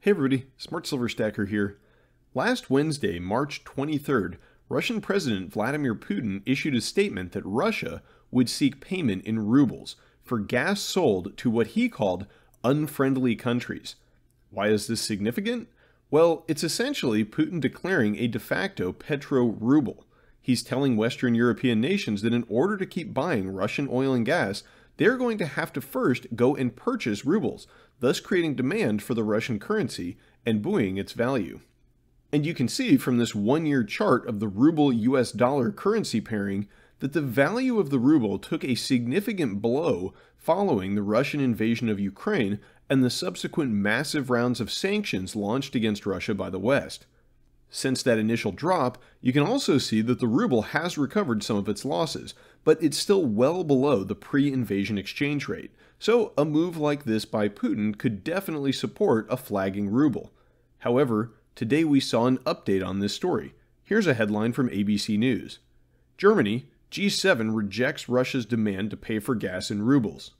Hey everybody, Smart Silver Stacker here. Last Wednesday, March 23rd, Russian President Vladimir Putin issued a statement that Russia would seek payment in rubles for gas sold to what he called unfriendly countries. Why is this significant? Well, it's essentially Putin declaring a de facto Petroruble. He's telling Western European nations that in order to keep buying Russian oil and gas, they're going to have to first go and purchase rubles, thus creating demand for the Russian currency and buoying its value. And you can see from this one-year chart of the ruble-US dollar currency pairing that the value of the ruble took a significant blow following the Russian invasion of Ukraine and the subsequent massive rounds of sanctions launched against Russia by the West. Since that initial drop, you can also see that the ruble has recovered some of its losses, but it's still well below the pre-invasion exchange rate, so a move like this by Putin could definitely support a flagging ruble. However, today we saw an update on this story. Here's a headline from ABC News. Germany, G7 rejects Russia's demand to pay for gas in rubles.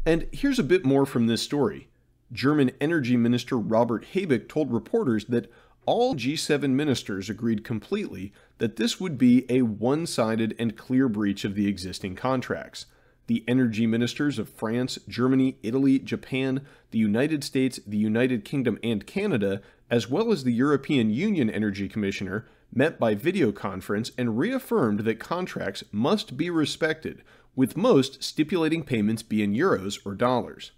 And here's a bit more from this story. German Energy Minister Robert Habeck told reporters that all G7 ministers agreed completely that this would be a one-sided and clear breach of the existing contracts. The energy ministers of France, Germany, Italy, Japan, the United States, the United Kingdom, and Canada, as well as the European Union Energy Commissioner, met by video conference and reaffirmed that contracts must be respected, with most stipulating payments be in euros or dollars.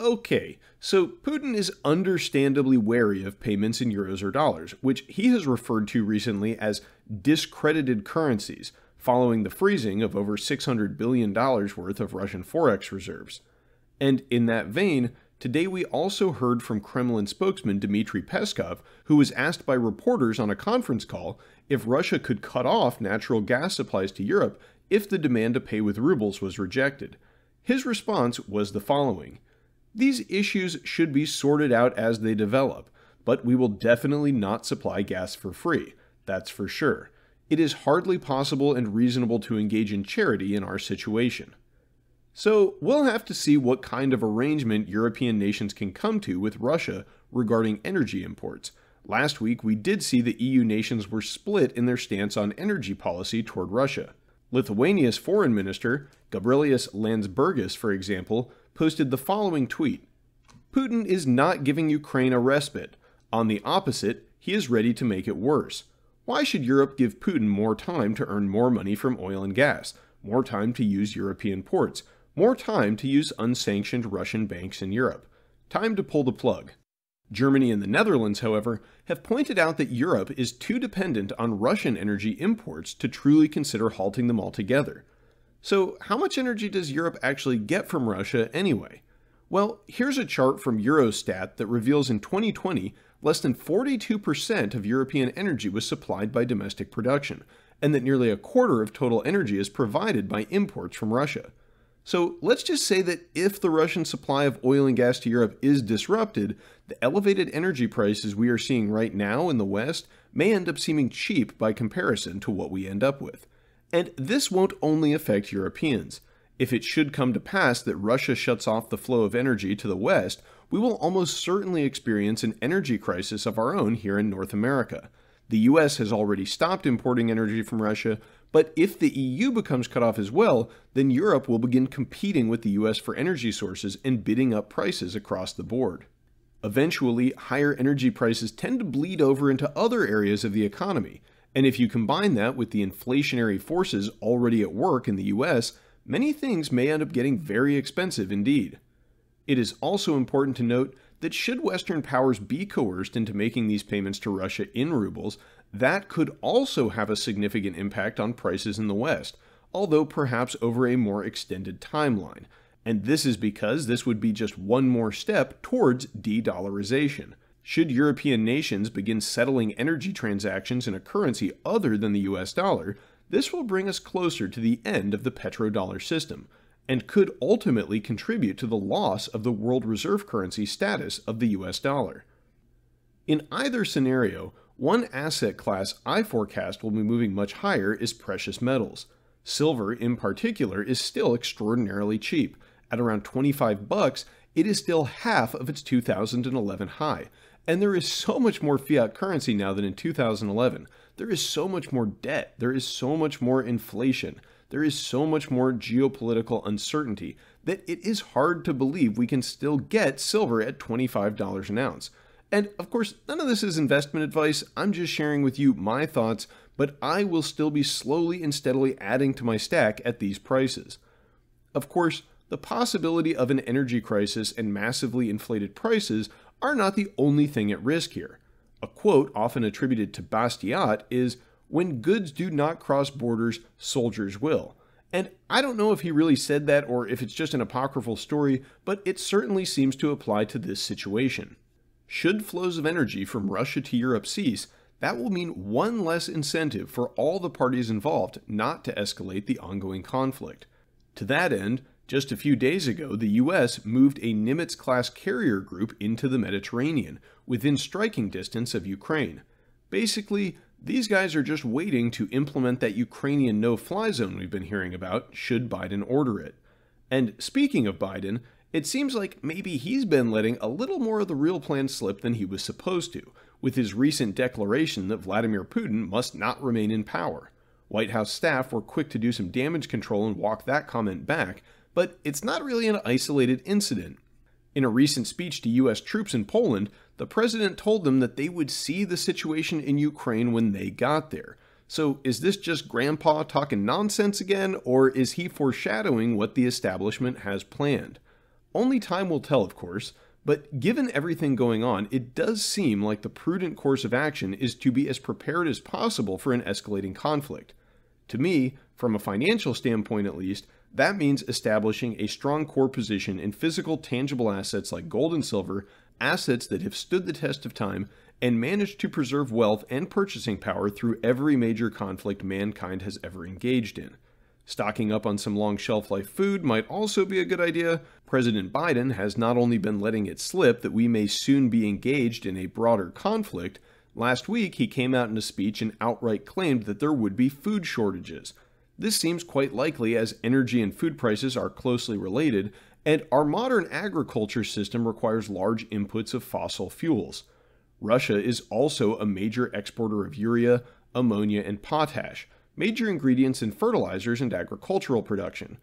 Okay, so Putin is understandably wary of payments in euros or dollars, which he has referred to recently as discredited currencies, following the freezing of over $600 billion worth of Russian forex reserves. And in that vein, today we also heard from Kremlin spokesman Dmitry Peskov, who was asked by reporters on a conference call if Russia could cut off natural gas supplies to Europe if the demand to pay with rubles was rejected. His response was the following: "These issues should be sorted out as they develop, but we will definitely not supply gas for free, that's for sure. It is hardly possible and reasonable to engage in charity in our situation." So we'll have to see what kind of arrangement European nations can come to with Russia regarding energy imports. Last week we did see the EU nations were split in their stance on energy policy toward Russia. Lithuania's foreign minister, Gabrielius Landsbergis, for example, posted the following tweet: "Putin is not giving Ukraine a respite. On the opposite, he is ready to make it worse. Why should Europe give Putin more time to earn more money from oil and gas, more time to use European ports, more time to use unsanctioned Russian banks in Europe? Time to pull the plug." Germany and the Netherlands, however, have pointed out that Europe is too dependent on Russian energy imports to truly consider halting them altogether. So how much energy does Europe actually get from Russia anyway? Well, here's a chart from Eurostat that reveals in 2020, less than 42% of European energy was supplied by domestic production, and that nearly a quarter of total energy is provided by imports from Russia. So let's just say that if the Russian supply of oil and gas to Europe is disrupted, the elevated energy prices we are seeing right now in the West may end up seeming cheap by comparison to what we end up with. And this won't only affect Europeans. If it should come to pass that Russia shuts off the flow of energy to the West, we will almost certainly experience an energy crisis of our own here in North America. The US has already stopped importing energy from Russia, but if the EU becomes cut off as well, then Europe will begin competing with the US for energy sources and bidding up prices across the board. Eventually, higher energy prices tend to bleed over into other areas of the economy, and if you combine that with the inflationary forces already at work in the US, many things may end up getting very expensive indeed. It is also important to note that should Western powers be coerced into making these payments to Russia in rubles, that could also have a significant impact on prices in the West, although perhaps over a more extended timeline. And this is because this would be just one more step towards de-dollarization. Should European nations begin settling energy transactions in a currency other than the US dollar, this will bring us closer to the end of the petrodollar system, and could ultimately contribute to the loss of the world reserve currency status of the US dollar. In either scenario, one asset class I forecast will be moving much higher is precious metals. Silver, in particular, is still extraordinarily cheap. At around $25, it is still half of its 2011 high. And there is so much more fiat currency now than in 2011. There is so much more debt. There is so much more inflation. There is so much more geopolitical uncertainty that it is hard to believe we can still get silver at $25 an ounce. And of course, none of this is investment advice. I'm just sharing with you my thoughts, but I will still be slowly and steadily adding to my stack at these prices. Of course, the possibility of an energy crisis and massively inflated prices are not the only thing at risk here. A quote often attributed to Bastiat is, "When goods do not cross borders, soldiers will." And I don't know if he really said that or if it's just an apocryphal story, but it certainly seems to apply to this situation. Should flows of energy from Russia to Europe cease, that will mean one less incentive for all the parties involved not to escalate the ongoing conflict. To that end, just a few days ago, the US moved a Nimitz-class carrier group into the Mediterranean, within striking distance of Ukraine. Basically, these guys are just waiting to implement that Ukrainian no-fly zone we've been hearing about, should Biden order it. And speaking of Biden, it seems like maybe he's been letting a little more of the real plan slip than he was supposed to, with his recent declaration that Vladimir Putin must not remain in power. White House staff were quick to do some damage control and walk that comment back, but it's not really an isolated incident. In a recent speech to US troops in Poland, the president told them that they would see the situation in Ukraine when they got there. So is this just grandpa talking nonsense again, or is he foreshadowing what the establishment has planned? Only time will tell, of course, but given everything going on, it does seem like the prudent course of action is to be as prepared as possible for an escalating conflict. To me, from a financial standpoint at least, that means establishing a strong core position in physical, tangible assets like gold and silver, assets that have stood the test of time and managed to preserve wealth and purchasing power through every major conflict mankind has ever engaged in. Stocking up on some long shelf life food might also be a good idea. President Biden has not only been letting it slip that we may soon be engaged in a broader conflict. Last week, he came out in a speech and outright claimed that there would be food shortages. This seems quite likely as energy and food prices are closely related, and our modern agriculture system requires large inputs of fossil fuels. Russia is also a major exporter of urea, ammonia, and potash, major ingredients in fertilizers and agricultural production.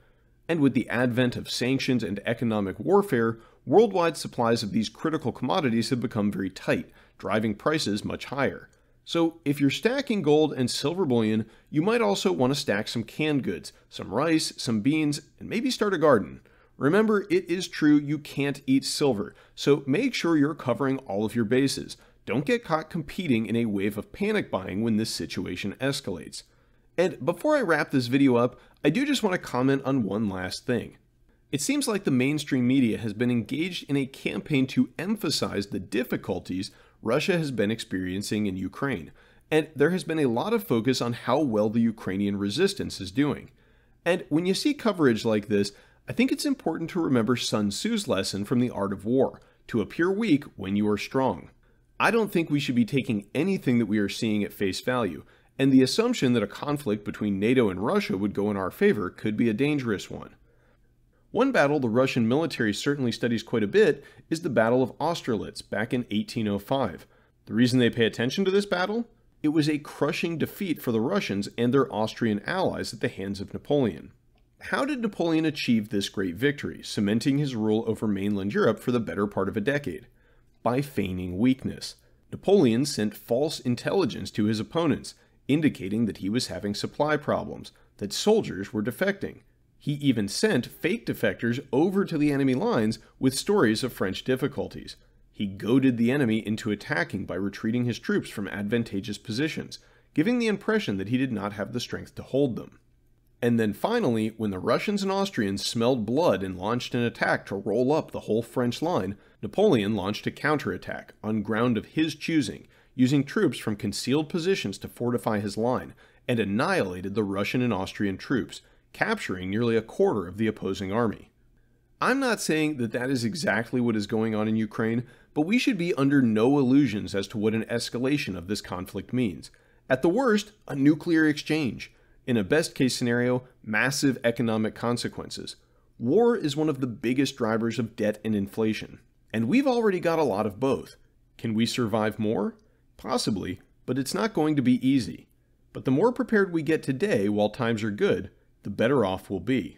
And with the advent of sanctions and economic warfare, worldwide supplies of these critical commodities have become very tight, driving prices much higher. So if you're stacking gold and silver bullion, you might also want to stack some canned goods, some rice, some beans, and maybe start a garden. Remember, it is true you can't eat silver, so make sure you're covering all of your bases. Don't get caught competing in a wave of panic buying when this situation escalates. And before I wrap this video up, I do just want to comment on one last thing. It seems like the mainstream media has been engaged in a campaign to emphasize the difficulties Russia has been experiencing in Ukraine, and there has been a lot of focus on how well the Ukrainian resistance is doing. And when you see coverage like this, I think it's important to remember Sun Tzu's lesson from The Art of War, to appear weak when you are strong. I don't think we should be taking anything that we are seeing at face value, and the assumption that a conflict between NATO and Russia would go in our favor could be a dangerous one. One battle the Russian military certainly studies quite a bit is the Battle of Austerlitz back in 1805. The reason they pay attention to this battle? It was a crushing defeat for the Russians and their Austrian allies at the hands of Napoleon. How did Napoleon achieve this great victory, cementing his rule over mainland Europe for the better part of a decade? By feigning weakness. Napoleon sent false intelligence to his opponents, indicating that he was having supply problems, that soldiers were defecting. He even sent fake defectors over to the enemy lines with stories of French difficulties. He goaded the enemy into attacking by retreating his troops from advantageous positions, giving the impression that he did not have the strength to hold them. And then finally, when the Russians and Austrians smelled blood and launched an attack to roll up the whole French line, Napoleon launched a counterattack on ground of his choosing, using troops from concealed positions to fortify his line, and annihilated the Russian and Austrian troops, capturing nearly a quarter of the opposing army. I'm not saying that that is exactly what is going on in Ukraine, but we should be under no illusions as to what an escalation of this conflict means. At the worst, a nuclear exchange. In a best-case scenario, massive economic consequences. War is one of the biggest drivers of debt and inflation, and we've already got a lot of both. Can we survive more? Possibly, but it's not going to be easy. But the more prepared we get today while times are good, the better off we'll be.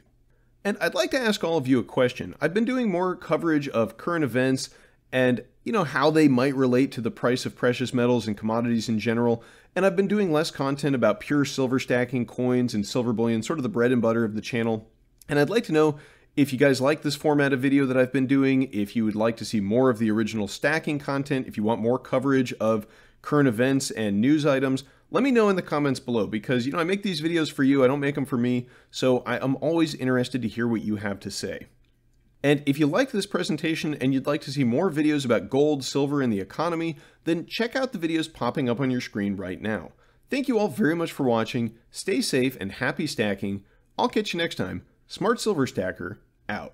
And I'd like to ask all of you a question. I've been doing more coverage of current events and, how they might relate to the price of precious metals and commodities in general, and I've been doing less content about pure silver stacking, coins, and silver bullion, sort of the bread and butter of the channel. And I'd like to know if you guys like this format of video that I've been doing, if you would like to see more of the original stacking content, if you want more coverage of current events and news items, let me know in the comments below because, I make these videos for you, I don't make them for me, so I am always interested to hear what you have to say. And if you like this presentation and you'd like to see more videos about gold, silver, and the economy, then check out the videos popping up on your screen right now. Thank you all very much for watching, stay safe and happy stacking. I'll catch you next time. Smart Silver Stacker, out.